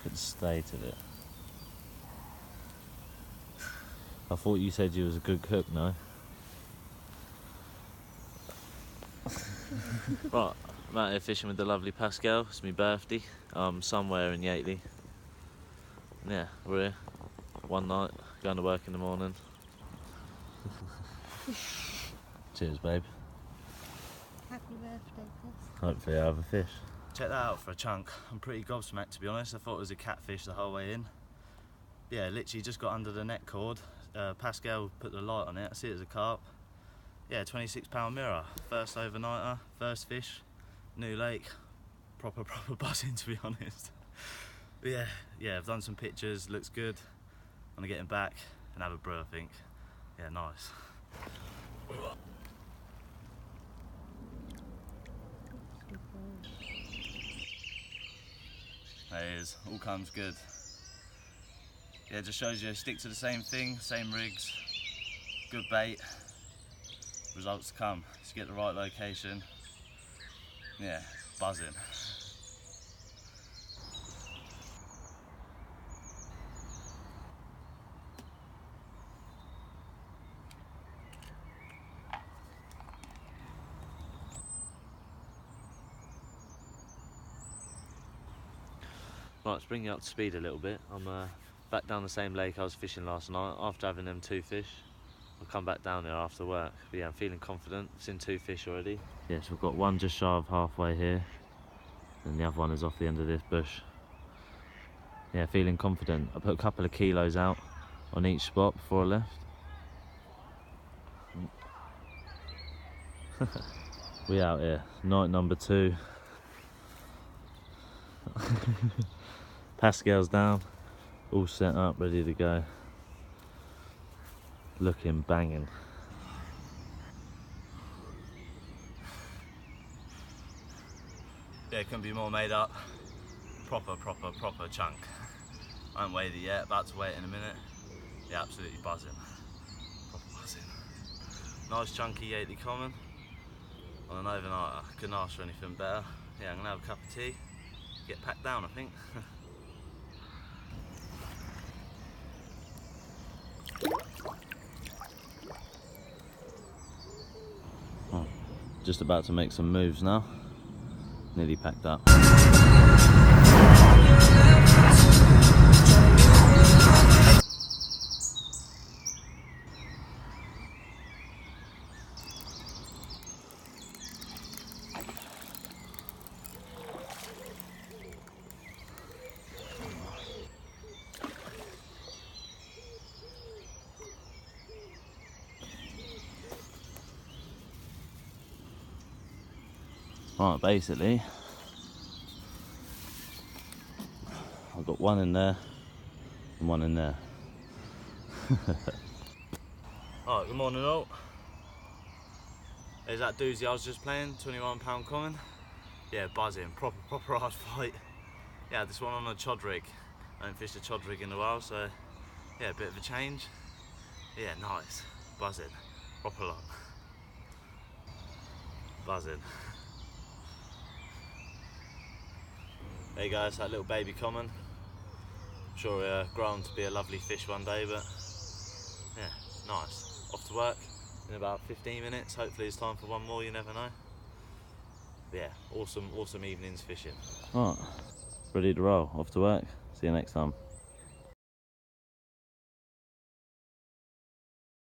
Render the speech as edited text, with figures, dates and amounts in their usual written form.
Look at the state of it. I thought you said you was a good cook, no? Right, I'm out here fishing with the lovely Pascal. It's my birthday. Somewhere in Yateley. Yeah, we're here. One night, going to work in the morning. Cheers, babe. Happy birthday, Chris. Hopefully I have a fish. Check that out for a chunk. I'm pretty gobsmacked, to be honest. I thought it was a catfish the whole way in. Yeah, literally just got under the net cord. Pascal put the light on it. I see it as a carp. Yeah, 26-pound mirror. First overnighter, first fish, new lake. Proper buzzing, to be honest. But yeah, I've done some pictures. Looks good. I'm gonna get him back and have a brew, I think. Yeah, nice. There he is, all comes good. Yeah, it just shows you stick to the same thing, same rigs, good bait, results to come. Just get the right location. Yeah, buzzing. Right, let's bring you up to speed a little bit. I'm back down the same lake I was fishing last night. After having them 2 fish, I'll come back down here after work. But yeah, I'm feeling confident. I've seen 2 fish already. Yes, we've got one just shy of halfway here, and the other one is off the end of this bush. Yeah, feeling confident. I put a couple of kilos out on each spot before I left. We out here, night number 2. Pascal's down, all set up, ready to go. Looking banging. Yeah, couldn't be more made up. Proper chunk. I haven't weighed it yet, about to weigh it in a minute. Yeah, absolutely buzzing. Proper buzzing. Nice chunky Yateley common on an overnighter. Couldn't ask for anything better. Yeah, I'm gonna have a cup of tea, get packed down, I think. Oh, just about to make some moves now. Nearly packed up. Right, basically, I've got one in there and one in there. Alright, good morning all. There's that doozy I was just playing, 21-pound common. Yeah, buzzing, proper hard fight. Yeah, this one on a chod rig. I haven't fished a chod rig in a while, so yeah, a bit of a change. Yeah, nice, buzzing, proper long. Buzzing. There you go, it's that little baby common. I'm sure it'll grow on to be a lovely fish one day, but yeah, nice. Off to work in about 15 minutes. Hopefully it's time for one more, you never know. But yeah, awesome evenings fishing. Right, ready to roll, off to work. See you next time.